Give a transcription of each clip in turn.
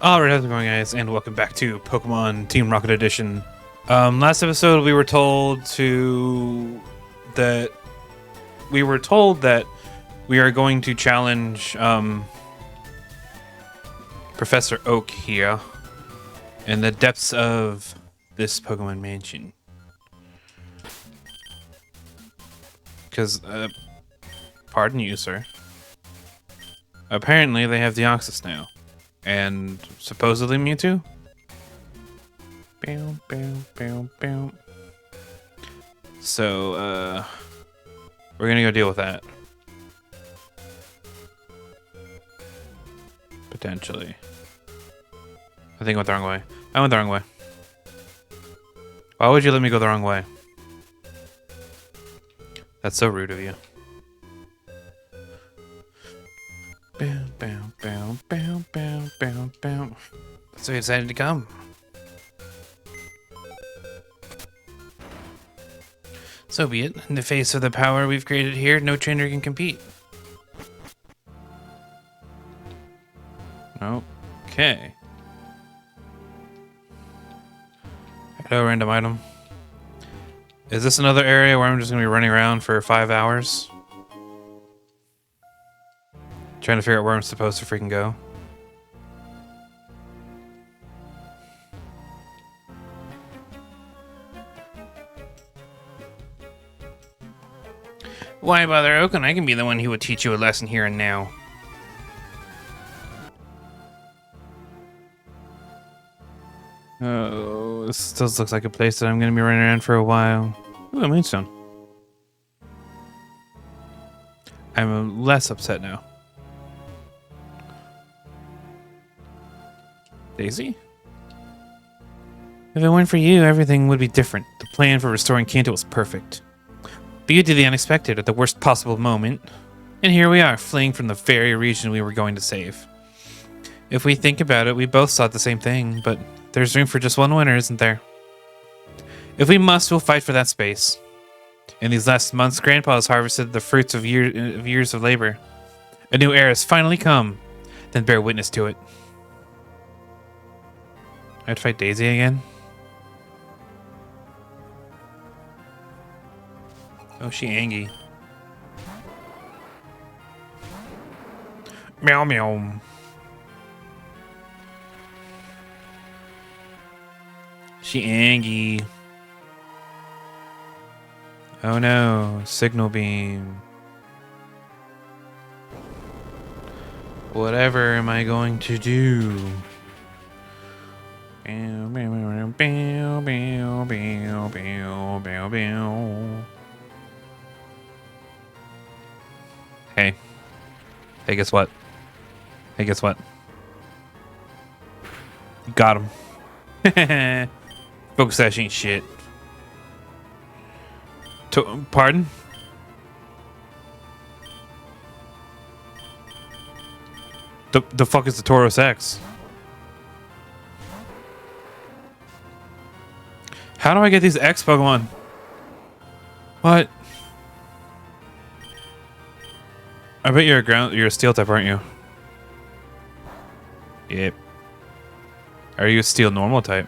Alright, how's it going, guys? And welcome back to Pokemon Team Rocket Edition. Last episode we were told that we are going to challenge Professor Oak here in the depths of this Pokemon mansion. Because, pardon you, sir. Apparently they have Deoxys now. And supposedly Mewtwo? Bam, bam, bam, bam. So, we're gonna go deal with that. Potentially. I think I went the wrong way. I went the wrong way. Why would you let me go the wrong way? That's so rude of you. Bam, bam, bam, bam, bam, bam, bam. So he decided to come. So be it. In the face of the power we've created here, no trainer can compete. Okay. Hello, random item. Is this another area where I'm just going to be running around for 5 hours? Trying to figure out where I'm supposed to freaking go. Why bother Oaken? I can be the one who would teach you a lesson here and now. Oh, this still looks like a place that I'm going to be running around for a while. Ooh, a moonstone. I'm less upset now. Daisy? If it weren't for you, everything would be different. The plan for restoring Kanto was perfect. But you did the unexpected at the worst possible moment. And here we are, fleeing from the very region we were going to save. If we think about it, we both sought the same thing, but there's room for just one winner, isn't there? If we must, we'll fight for that space. In these last months, Grandpa has harvested the fruits of years of labor. A new era has finally come. Then bear witness to it. I have to fight Daisy again? Oh, she angry. Meow meow. She angry. Oh no, signal beam. Whatever am I going to do? Hey. Hey, guess what? Hey, guess what? Got him. Focus Sash ain't shit. Pardon? The fuck is the Tauros X? How do I get these X Pokemon? What? I bet you're a steel type, aren't you? Yep. Are you a steel normal type?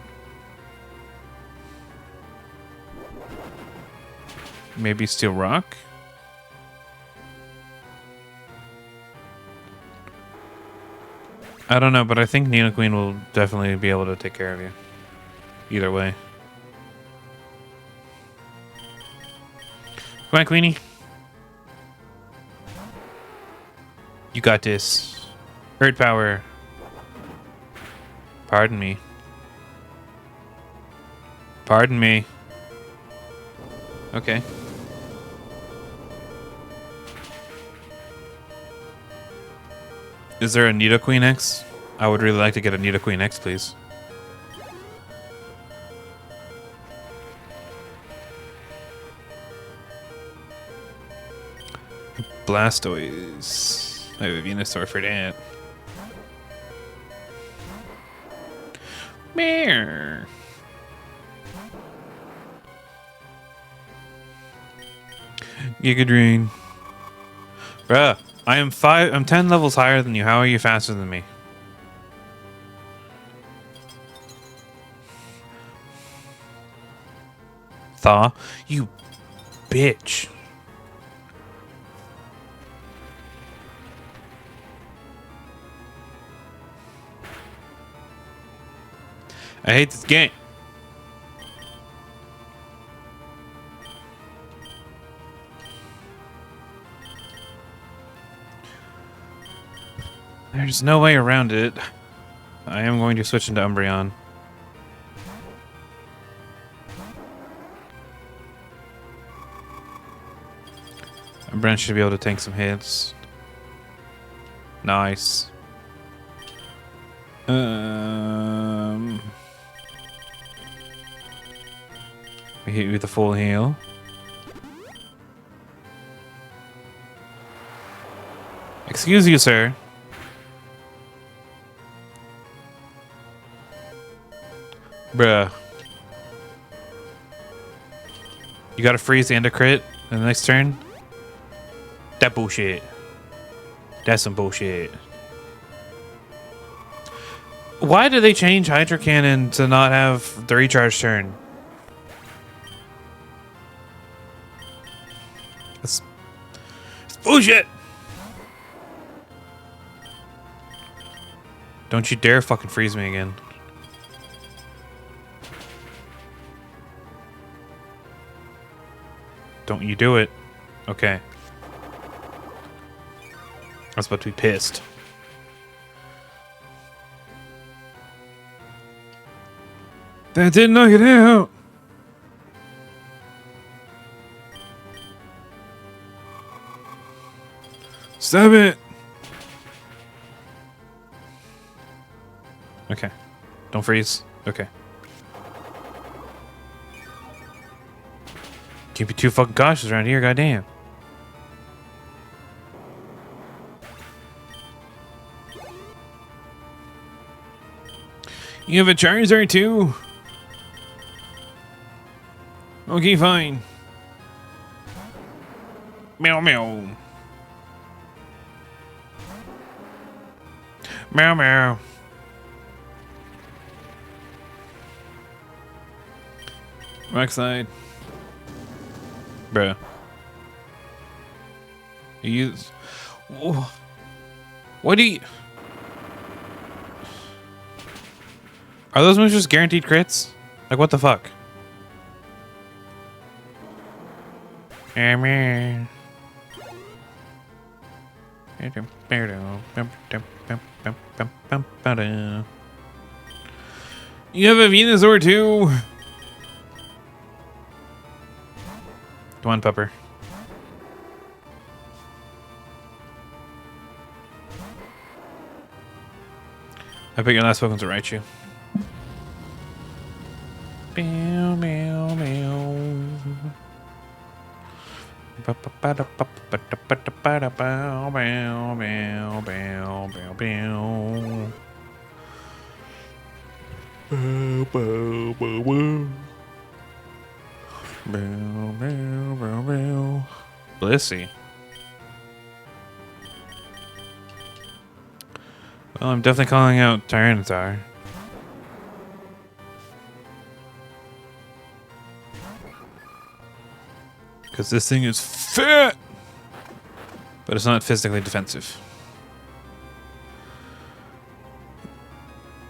Maybe steel rock? I don't know, but I think Nidoqueen will definitely be able to take care of you. Either way. Come on, Queenie. You got this. Hurt power. Pardon me. Pardon me. Okay. Is there a Nidoqueen X? I would really like to get a Nidoqueen X, please. Blastoise. I have a Venusaur for that. Meow. Giga Drain. Bruh, I'm 10 levels higher than you. How are you faster than me? Thaw, you bitch. I hate this game. There's no way around it. I am going to switch into Umbreon. Umbreon should be able to tank some hits. Nice. We hit you with a full heal. Excuse you, sir. Bruh. You gotta freeze and a crit in the next turn? That bullshit. That's some bullshit. Why did they change Hydro Cannon to not have the recharge turn? It's bullshit! Don't you dare fucking freeze me again. Don't you do it. Okay. I was about to be pissed. That didn't knock it out. Stop it. Okay. Don't freeze. Okay. Can't be too fucking cautious around here, goddamn. You have a Charizard too? Okay, fine. Meow meow. Meow meow. Rock slide. Bruh. You. What do you. Are those moves just guaranteed crits? Like, what the fuck? You have a Venusaur too. Come on, Pupper. I bet your last Pokemon's a Raichu. Meow, meow, meow. Blissey. Well, I'm definitely calling out Tyranitar. Because this thing is fat! But it's not physically defensive.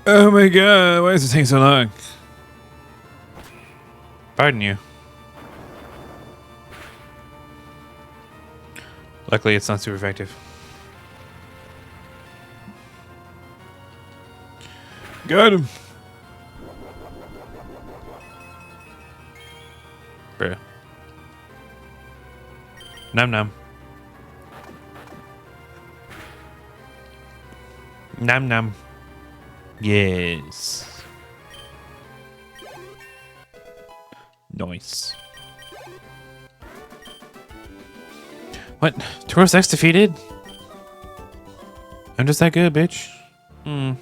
Oh my god, why does it take so long? Pardon you. Luckily, it's not super effective. Got him! Bruh. Num num. Num num. Yes. Nice. What? Tauros X defeated? I'm just that good, bitch. In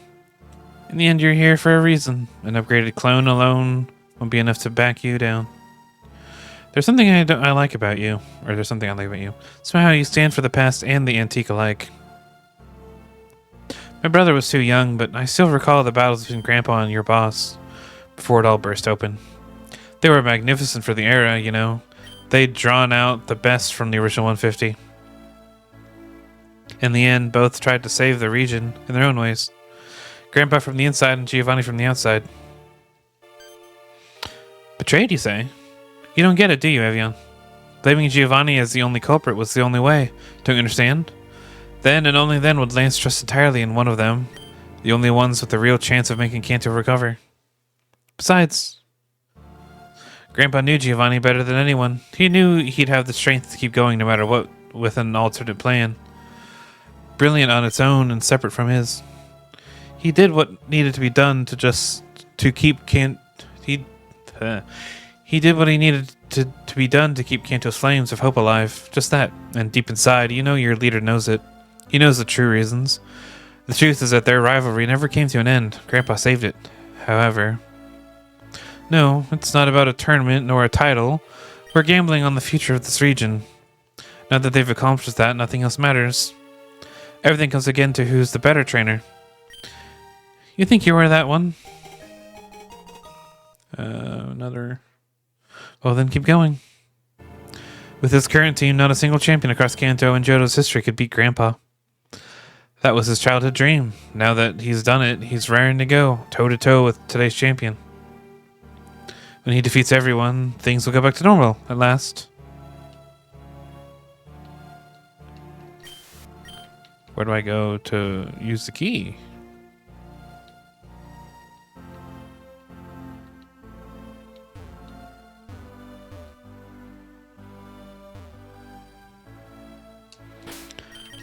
the end, you're here for a reason. An upgraded clone alone won't be enough to back you down. There's something I like about you. Or there's something I like about you. Somehow you stand for the past and the antique alike. My brother was too young, but I still recall the battles between Grandpa and your boss before it all burst open. They were magnificent for the era, you know. They'd drawn out the best from the original 150. In the end, both tried to save the region in their own ways. Grandpa from the inside and Giovanni from the outside. Betrayed, you say? You don't get it, do you, Evian? Blaming Giovanni as the only culprit was the only way. Don't you understand? Then and only then would Lance trust entirely in one of them. The only ones with the real chance of making Kanto recover. Besides, Grandpa knew Giovanni better than anyone. He knew he'd have the strength to keep going no matter what with an alternate plan. Brilliant on its own and separate from his. He did what needed to be done to keep He did what he needed to be done to keep Kanto's flames of hope alive. Just that. And deep inside, you know your leader knows it. He knows the true reasons. The truth is that their rivalry never came to an end. Grandpa saved it. However... No, it's not about a tournament nor a title. We're gambling on the future of this region. Now that they've accomplished that, nothing else matters. Everything comes again to who's the better trainer. You think you were that one? Another... Well, then keep going. With his current team, not a single champion across Kanto and Johto's history could beat Grandpa. That was his childhood dream. Now that he's done it, he's raring to go, toe-to-toe with today's champion. When he defeats everyone, things will go back to normal, at last. Where do I go to use the key?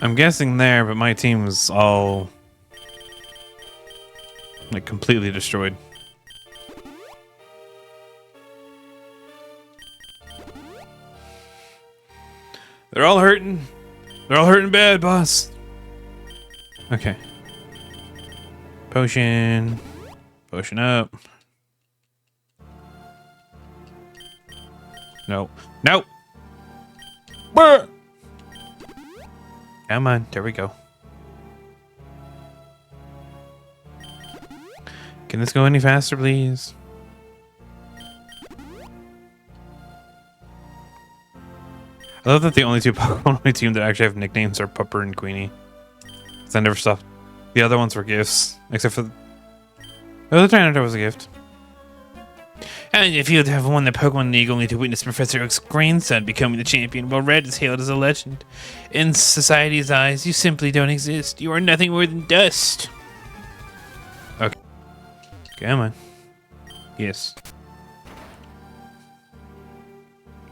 I'm guessing there, but my team is all like completely destroyed. They're all hurting. They're all hurting bad, boss. Okay. Potion. Potion up. No. No. Brr! Come on, there we go. Can this go any faster, please? I love that the only two Pokemon on my team that actually have nicknames are Pupper and Queenie. Because I never stopped. The other ones were gifts, except for the Tyranitar was a gift. And if you'd have won the Pokemon League only to witness Professor Oak's grandson becoming the champion, while Red is hailed as a legend. In society's eyes, you simply don't exist. You are nothing more than dust. Okay. Come on. Yes.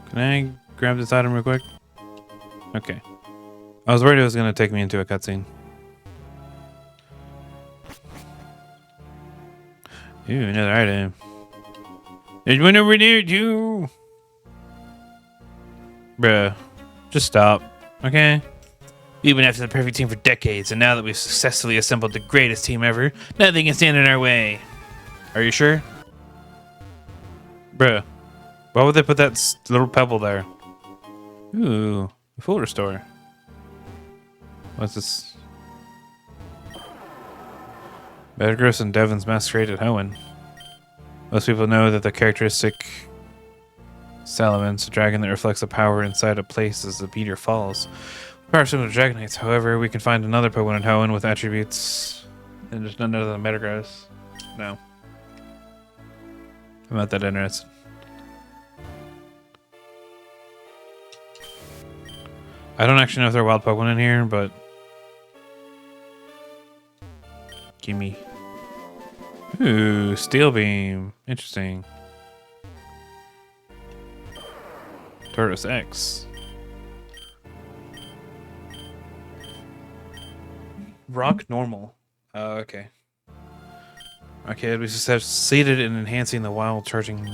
Can I grab this item real quick? Okay. I was worried it was going to take me into a cutscene. Ooh, another item. There's one over there, too. Bruh. Just stop. Okay? We've been after the perfect team for decades, and now that we've successfully assembled the greatest team ever, nothing can stand in our way. Are you sure? Bruh. Why would they put that little pebble there? Ooh. A full restore. What's this? Metagross and Devon's masquerade at Hoenn. Most people know that the characteristic Salamence, a dragon that reflects the power inside a place as the meteor falls. Power similar to Dragonites, however, we can find another Pokemon in Hoenn with attributes. And there's none other than Metagross. No. I'm not that interested. I don't actually know if there are wild Pokemon in here, but... Gimme. Ooh, Steel Beam. Interesting. Tortoise X. Rock normal. Oh, okay. Okay, we succeeded in enhancing the wild charging.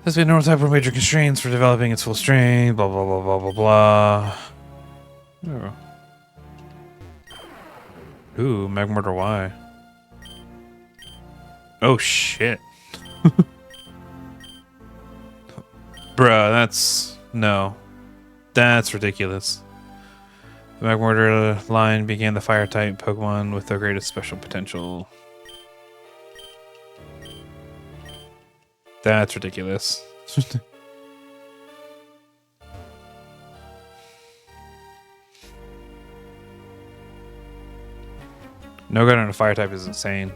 Has been normal type of major constraints for developing its full strength. Blah blah blah blah blah blah. Oh. Ooh, Magmortar Y. Oh shit. Bruh, that's... No. That's ridiculous. The Magmortar line began the fire-type Pokemon with the greatest special potential. That's ridiculous. No gun on a fire type is insane.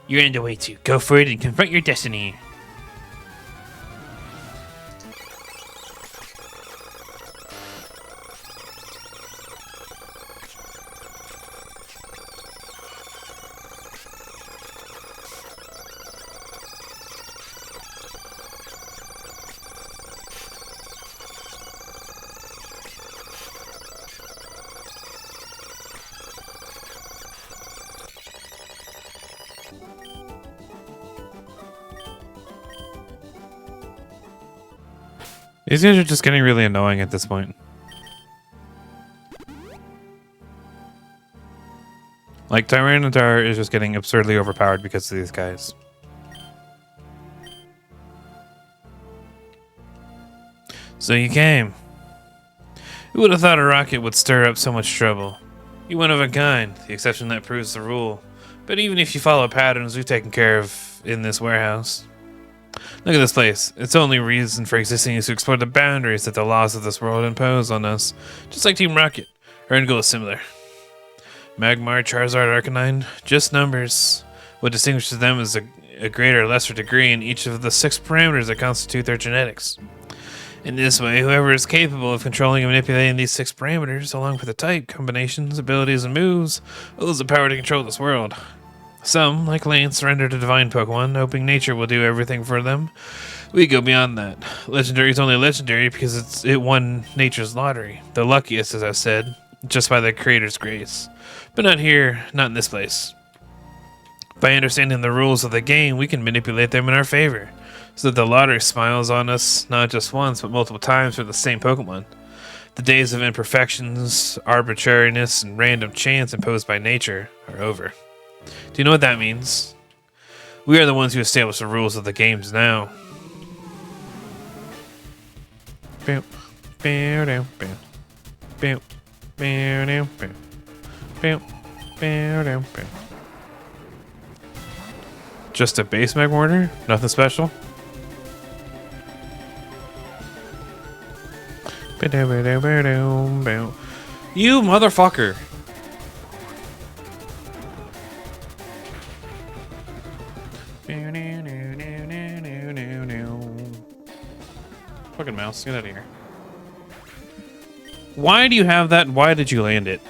You're in the way to. Go for it and confront your destiny. These guys are just getting really annoying at this point. Like, Tyranitar is just getting absurdly overpowered because of these guys. So you came. Who would have thought a rocket would stir up so much trouble? You're one of a kind, the exception that proves the rule. But even if you follow patterns we've taken care of in this warehouse. Look at this place. Its only reason for existing is to explore the boundaries that the laws of this world impose on us. Just like Team Rocket. Our end goal is similar. Magmar, Charizard, Arcanine, just numbers. What distinguishes them is a greater or lesser degree in each of the 6 parameters that constitute their genetics. In this way, whoever is capable of controlling and manipulating these 6 parameters, along with the type, combinations, abilities, and moves, holds the power to control this world. Some, like Lance, surrender to divine Pokemon, hoping nature will do everything for them. We go beyond that. Legendary is only legendary because it won nature's lottery. The luckiest, as I've said, just by the creator's grace. But not here, not in this place. By understanding the rules of the game, we can manipulate them in our favor, so that the lottery smiles on us not just once, but multiple times for the same Pokemon. The days of imperfections, arbitrariness, and random chance imposed by nature are over. Do you know what that means? We are the ones who establish the rules of the games now. Just a base Magmortar? Nothing special? You motherfucker! Fucking mouse, get out of here. Why do you have that and why did you land it?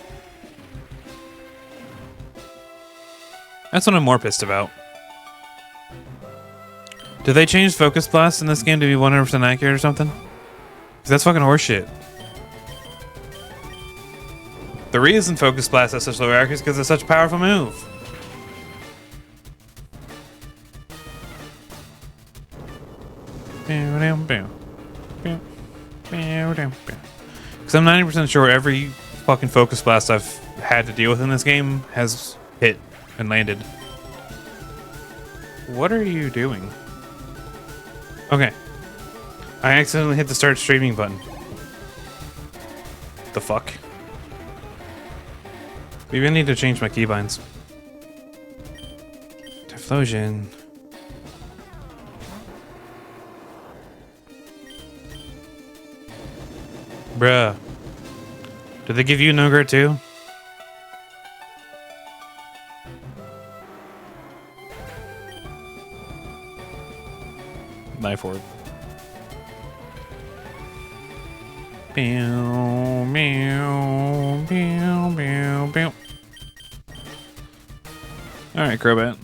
That's what I'm more pissed about. Did they change Focus Blast in this game to be 100% accurate or something? 'Cause that's fucking horseshit. The reason Focus Blast has such low accuracy is because it's such a powerful move. Because I'm 90% sure every fucking Focus Blast I've had to deal with in this game has hit and landed. What are you doing? Okay. I accidentally hit the start streaming button. The fuck? Maybe I need to change my keybinds. Typhlosion. Bruh. Did they give you Nogurt too? Knife Orb. Meow, meow, meow, meow, meow. Alright, Crobat.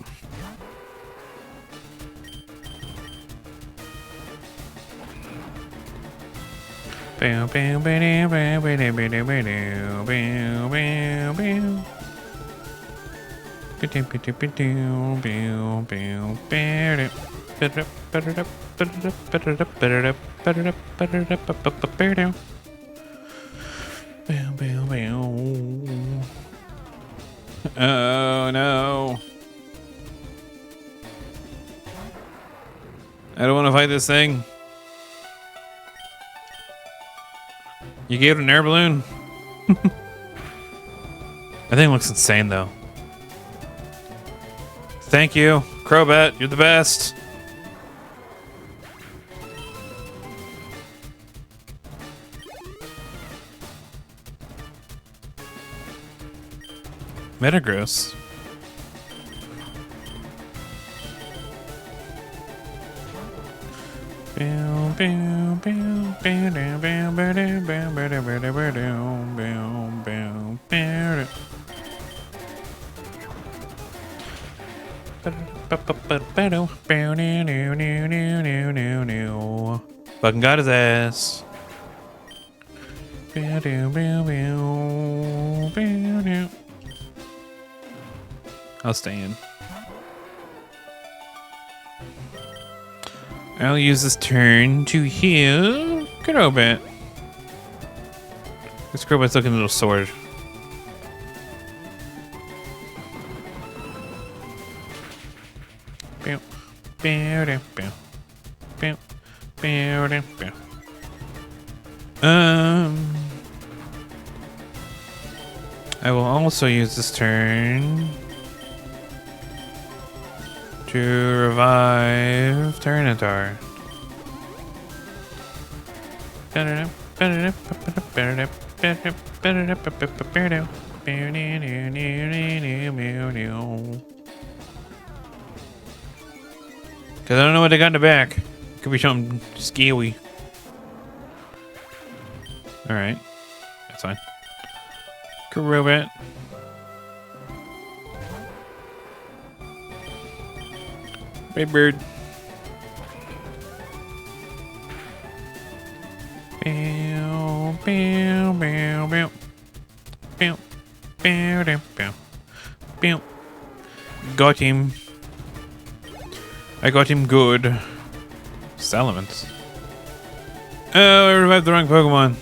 Bow, bow, bow, bow, bow, bow, bow, bow, bow, bow, bow. Oh no. I don't want to fight this thing. You gave it an air balloon? That thing looks insane though. Thank you, Crobat, you're the best. Metagross. Fucking got his ass. I'll stay in. I'll use this turn to heal Crobat. This Crobat's looking a little sword. I will also use this turn to revive Tyranitar. Cause I don't know what they got in the back. Could be something scary. Alright. That's fine. Crobat. Red bird. Got him. I got him good. Salamence. Oh, I revived the wrong Pokemon.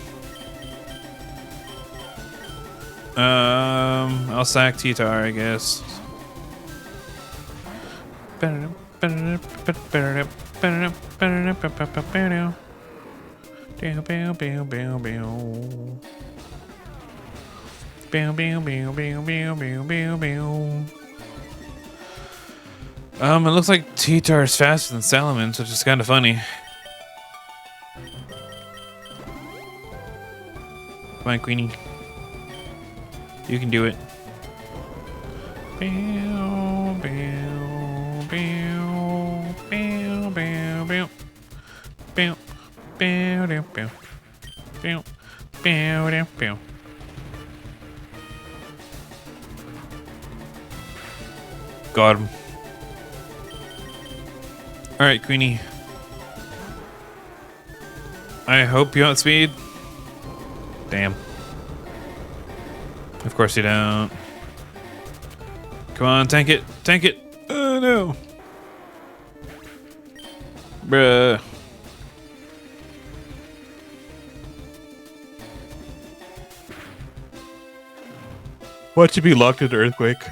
I'll sack Titar, I guess. It looks like Titar is faster than Salamence, which is kind of funny. Come on, Queenie. You can do it. Got him. Alright, Queenie. I hope you outspeed. Damn. Of course you don't. Come on, tank it. Tank it. Oh, no. Bruh. Watch you be locked into Earthquake.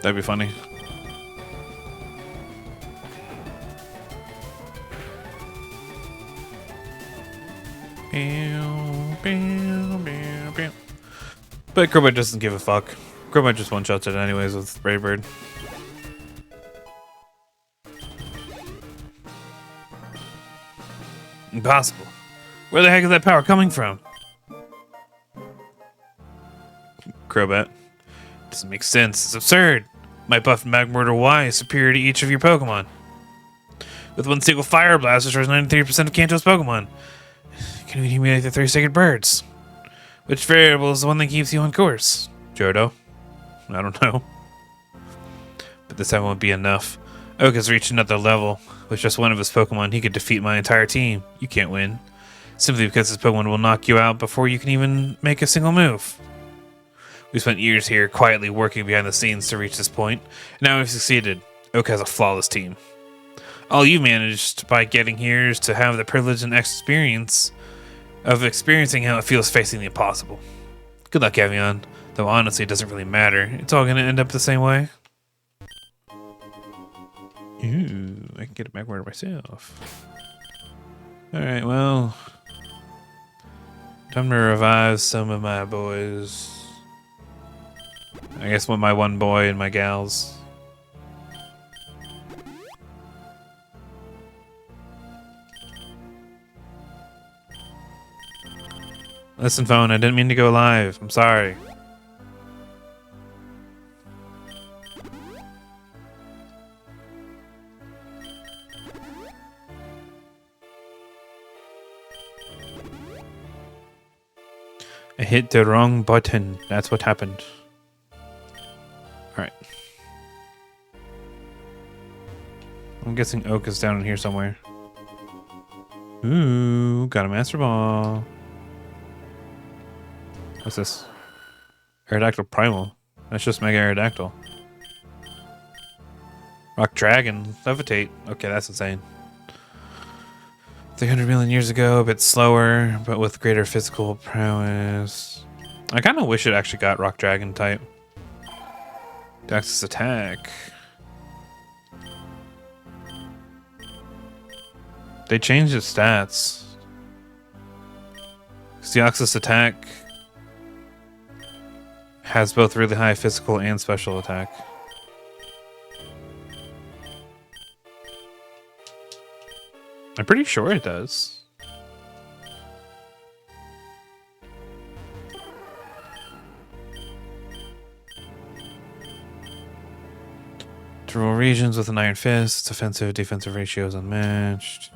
That'd be funny. But Crobat doesn't give a fuck. Crobat just one-shots it anyways with Brave Bird. Impossible. Where the heck is that power coming from? Crobat. Doesn't make sense. It's absurd. My buff and Magmortar Y is superior to each of your Pokemon. With one single Fire Blast, destroys 93% of Kanto's Pokemon. Can we eliminate the 3 Sacred Birds? Which variable is the one that keeps you on course? Johto? I don't know. But this time won't be enough. Oak has reached another level. With just one of his Pokemon, he could defeat my entire team. You can't win. Simply because his Pokemon will knock you out before you can even make a single move. We spent years here quietly working behind the scenes to reach this point. And now we've succeeded. Oak has a flawless team. All you managed by getting here is to have the privilege and experience of experiencing how it feels facing the impossible. Good luck, Avion. Though honestly, it doesn't really matter. It's all going to end up the same way. Ooh, I can get it back myself. Alright, well. Time to revive some of my boys. I guess with my one boy and my gals. Listen, phone, I didn't mean to go live. I'm sorry. I hit the wrong button. That's what happened. Alright. I'm guessing Oak is down in here somewhere. Ooh, got a Master Ball. What's this? Aerodactyl Primal. That's just Mega Aerodactyl. Rock Dragon. Levitate. Okay, that's insane. 300 million years ago, a bit slower, but with greater physical prowess. I kind of wish it actually got Rock Dragon type. Deoxys attack. They changed its stats. Deoxys attack has both really high physical and special attack. I'm pretty sure it does. To rule regions with an Iron Fist, its offensive defensive ratio is unmatched.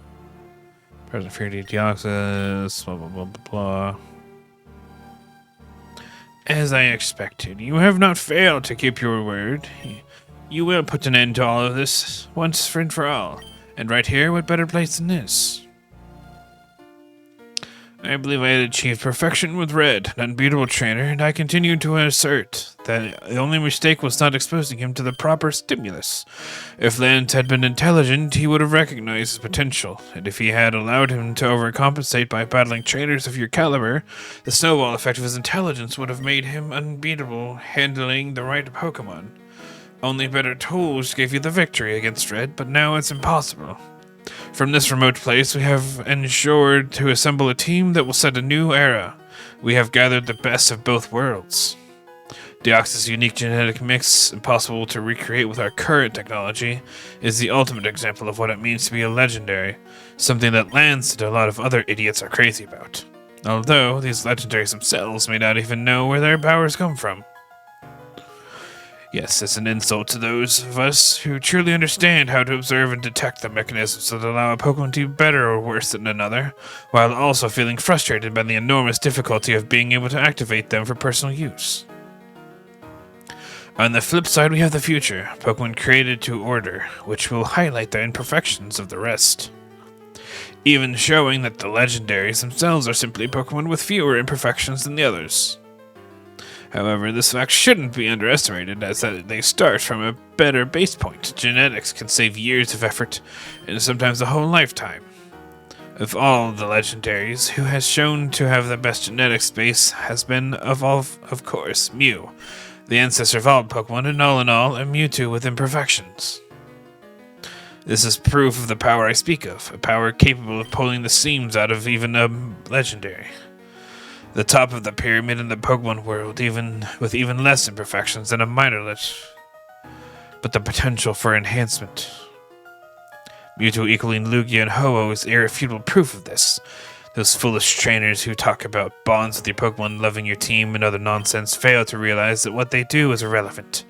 Present Fury Deoxys, blah blah blah blah blah. As I expected, you have not failed to keep your word. You will put an end to all of this, once and for all. And right here, what better place than this? I believe I had achieved perfection with Red, an unbeatable trainer, and I continue to assert that the only mistake was not exposing him to the proper stimulus. If Lance had been intelligent, he would have recognized his potential, and if he had allowed him to overcompensate by battling trainers of your caliber, the snowball effect of his intelligence would have made him unbeatable handling the right Pokemon. Only better tools gave you the victory against Red, but now it's impossible. From this remote place, we have ensured to assemble a team that will set a new era. We have gathered the best of both worlds. Deoxys' unique genetic mix, impossible to recreate with our current technology, is the ultimate example of what it means to be a legendary, something that Lance and a lot of other idiots are crazy about. Although, these legendaries themselves may not even know where their powers come from. Yes, it's an insult to those of us who truly understand how to observe and detect the mechanisms that allow a Pokemon to be better or worse than another, while also feeling frustrated by the enormous difficulty of being able to activate them for personal use. On the flip side, we have the future, Pokemon created to order, which will highlight the imperfections of the rest. Even showing that the legendaries themselves are simply Pokemon with fewer imperfections than the others. However, this fact shouldn't be underestimated, as that they start from a better base point. Genetics can save years of effort, and sometimes a whole lifetime. Of all the legendaries, who has shown to have the best genetics base has been, of course, Mew, the ancestor of all Pokemon, and all in all, a Mewtwo with imperfections. This is proof of the power I speak of, a power capable of pulling the seams out of even a legendary. The top of the pyramid in the Pokemon world, even with even less imperfections than a Minorlet. But the potential for enhancement. Mewtwo equaling Lugia and Ho-Oh is irrefutable proof of this. Those foolish trainers who talk about bonds with your Pokemon, loving your team, and other nonsense fail to realize that what they do is irrelevant.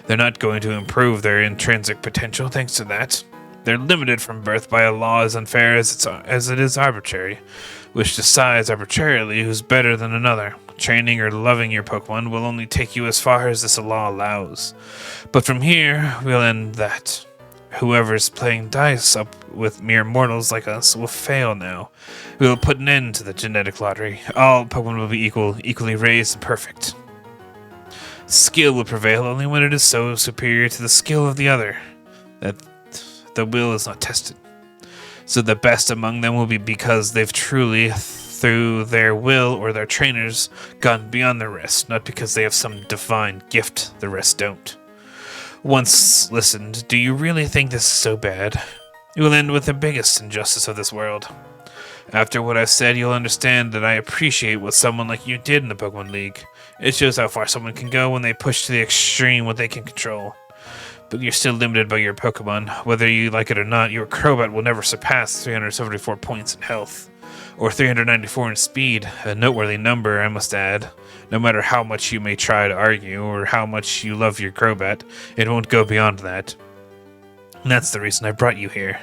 They're not going to improve their intrinsic potential thanks to that. They're limited from birth by a law as unfair as it is arbitrary, which decides arbitrarily who's better than another. Training or loving your Pokemon will only take you as far as this law allows. But from here, we'll end that. Whoever's playing dice up with mere mortals like us will fail now. We will put an end to the genetic lottery. All Pokemon will be equally raised and perfect. Skill will prevail only when it is so superior to the skill of the other that the will is not tested. So the best among them will be because they've truly, through their will or their trainers, gone beyond the rest, not because they have some divine gift the rest don't. Once listened, do you really think this is so bad? It will end with the biggest injustice of this world. After what I've said, you'll understand that I appreciate what someone like you did in the Pokemon League. It shows how far someone can go when they push to the extreme what they can control. But you're still limited by your Pokemon. Whether you like it or not, your Crobat will never surpass 374 points in health. or 394 in speed, a noteworthy number, I must add. No matter how much you may try to argue, or how much you love your Crobat, it won't go beyond that. And that's the reason I brought you here.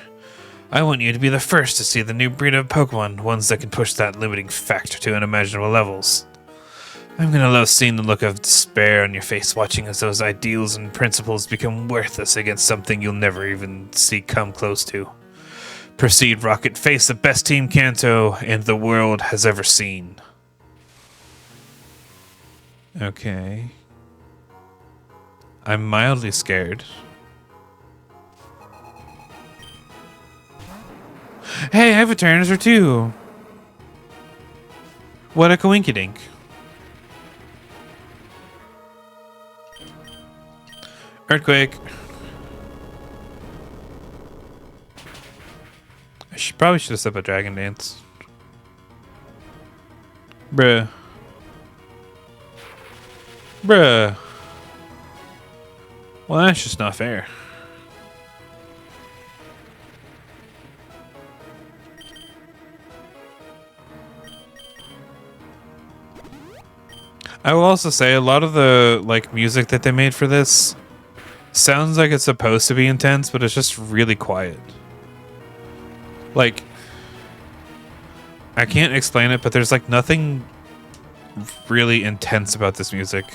I want you to be the first to see the new breed of Pokemon, ones that can push that limiting factor to unimaginable levels. I'm gonna love seeing the look of despair on your face watching as those ideals and principles become worthless against something you'll never even see come close to. Proceed, Rocket. Face the best Team Kanto and the world has ever seen. Okay. I'm mildly scared. Hey, I have a Tyranitar too. What a coinkydink. Earthquake. I probably should have set up a Dragon Dance. Bruh. Bruh. Well, that's just not fair. I will also say a lot of the music that they made for this sounds like it's supposed to be intense, but it's just really quiet. I can't explain it, but there's nothing really intense about this music.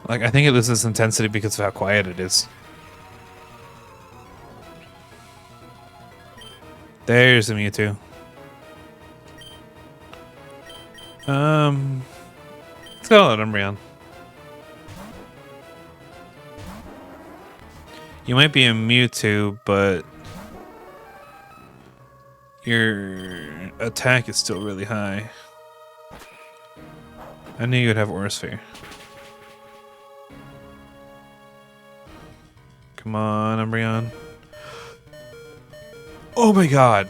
I think it loses intensity because of how quiet it is. There's a Mewtwo. Let's go let Umbreon. You might be a Mewtwo, but your attack is still really high. I knew you would have Aura Sphere. Come on, Umbreon. Oh my god.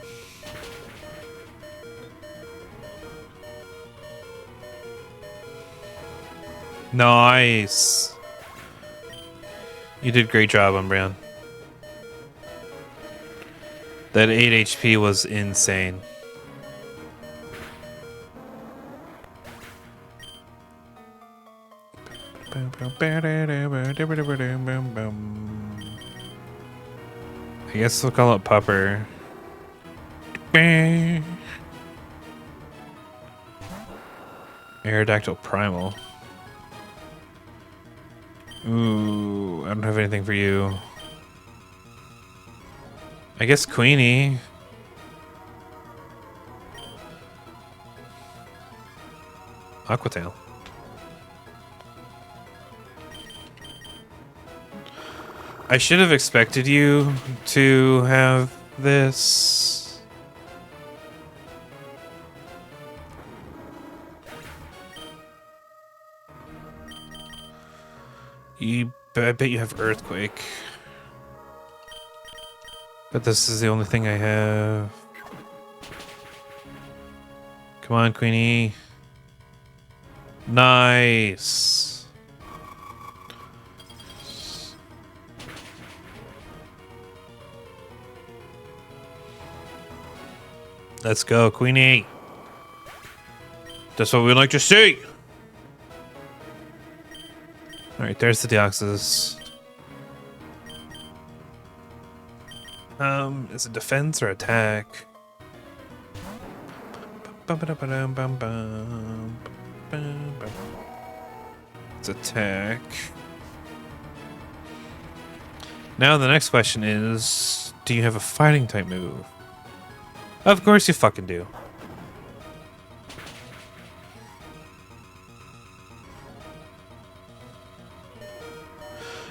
Nice. You did a great job, Umbreon. That 8 HP was insane. I guess we'll call it Pupper. Aerodactyl Primal. Ooh, I don't have anything for you. I guess Queenie. Aquatail. I should have expected you to have this. I bet you have Earthquake. But this is the only thing I have. Come on, Queenie. Nice. Let's go, Queenie. That's what we like to see. Alright, there's the Deoxys. Is it defense or attack? It's attack. Now the next question is, do you have a fighting type move? Of course you fucking do.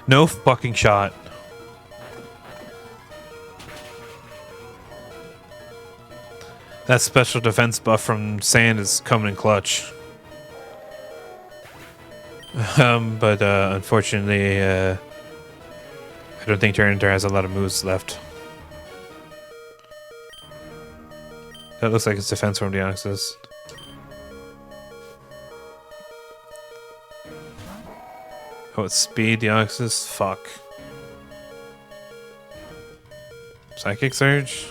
No fucking shot. That special defense buff from Sand is coming in clutch. But unfortunately, I don't think Tyranitar has a lot of moves left. That looks like it's defense from Deoxys. Oh, it's speed, the Oxys? Fuck. Psychic Surge?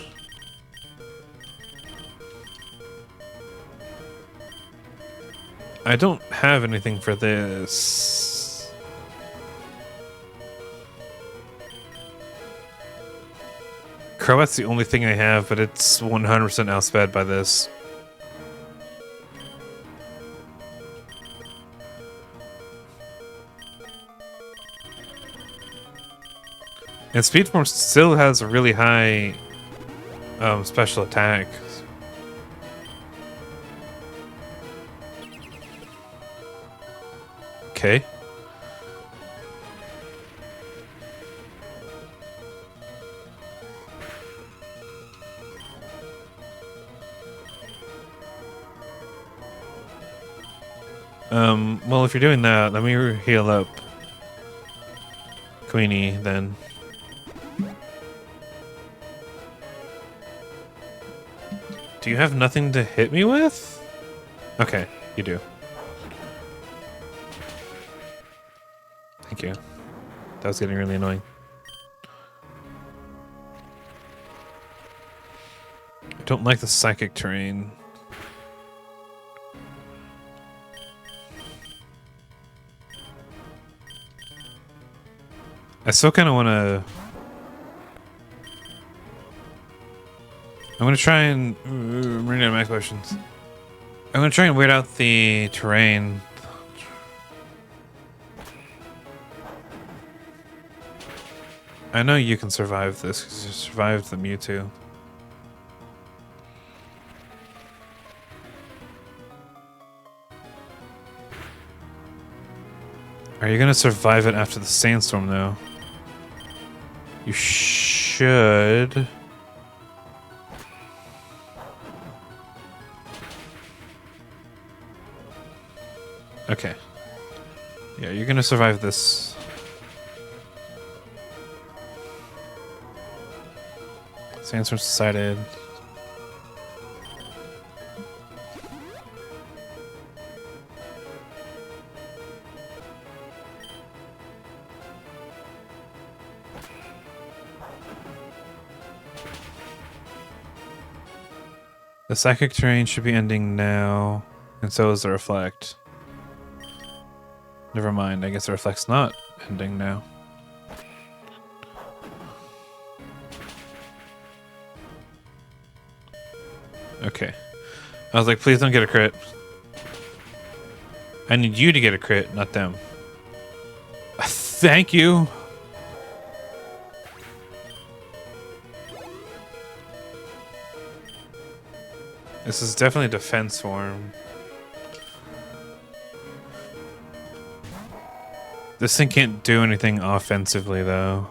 I don't have anything for this. Croat's the only thing I have, but it's 100% outsped by this. And Speed Form still has a really high special attack. Okay. Well, if you're doing that, let me heal up Queenie then. Do you have nothing to hit me with? Okay, you do. Thank you. That was getting really annoying. I don't like the psychic terrain. I still kind of want to... I'm going to try and... I'm running out of max potions. I'm going to try and wait out the terrain. I know you can survive this because you survived the Mewtwo. Are you going to survive it after the sandstorm though? You should. Okay. Yeah, you're gonna survive this. Sandstorm subsided. The psychic terrain should be ending now, and so is the reflect. Never mind, I guess the reflect's not ending now. Okay. I was like, please don't get a crit. I need you to get a crit, not them. Thank you. This is definitely defense form. This thing can't do anything offensively, though.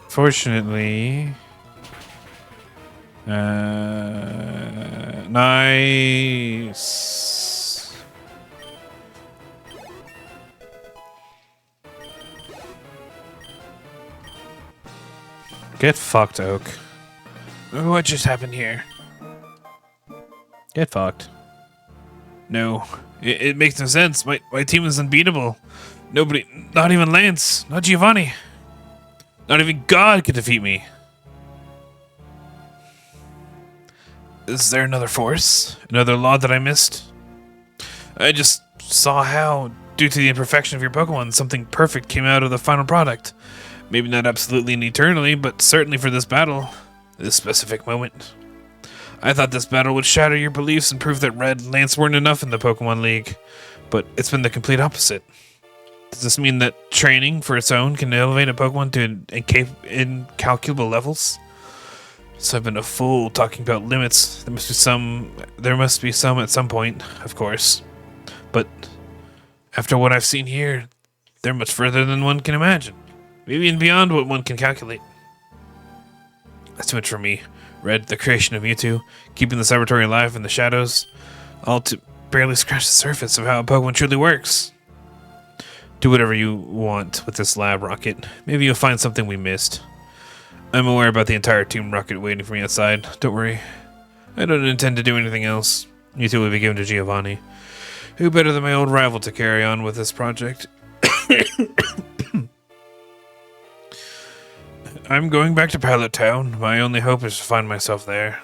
Fortunately, nice. Get fucked, Oak. What just happened here? Get fucked. No, it makes no sense. My team is unbeatable. Nobody, not even Lance, not Giovanni. Not even God could defeat me. Is there another force? Another law that I missed? I just saw how, due to the imperfection of your Pokemon, something perfect came out of the final product. Maybe not absolutely and eternally, but certainly for this battle. This specific moment. I thought this battle would shatter your beliefs and prove that Red and Lance weren't enough in the Pokemon League. But it's been the complete opposite. Does this mean that training for its own can elevate a Pokemon to incalculable levels? So I've been a fool talking about limits. There must be some at some point, of course. But after what I've seen here, They're much further than one can imagine. Maybe even beyond what one can calculate. That's too much for me. Red, the creation of Mewtwo, keeping the laboratory alive in the shadows, all to barely scratch the surface of how a Pokemon truly works. Do whatever you want with this lab, Rocket. Maybe you'll find something we missed. I'm aware about the entire Team Rocket waiting for me outside. Don't worry. I don't intend to do anything else. Mewtwo will be given to Giovanni. Who better than my old rival to carry on with this project? I'm going back to Pilot Town. My only hope is to find myself there.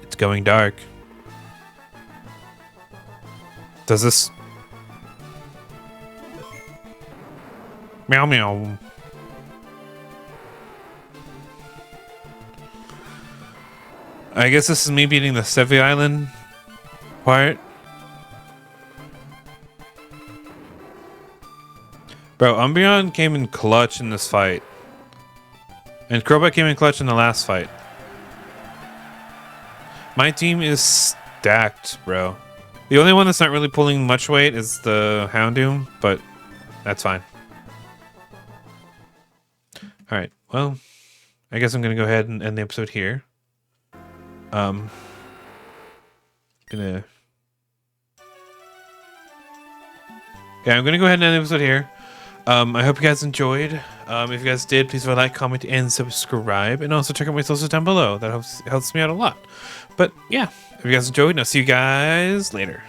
It's going dark. Does this... Meow meow. I guess this is me beating the Sevi Island part. Bro, Umbreon came in clutch in this fight. And Crobat came in clutch in the last fight. My team is stacked, bro. The only one that's not really pulling much weight is the Houndoom, but that's fine. Alright, well, I guess I'm going to go ahead and end the episode here. Yeah, I'm gonna go ahead and end the episode here. I hope you guys enjoyed. If you guys did, please leave a like, comment, and subscribe. And also check out my socials down below. That helps me out a lot. But yeah, if you guys enjoyed, I'll see you guys later.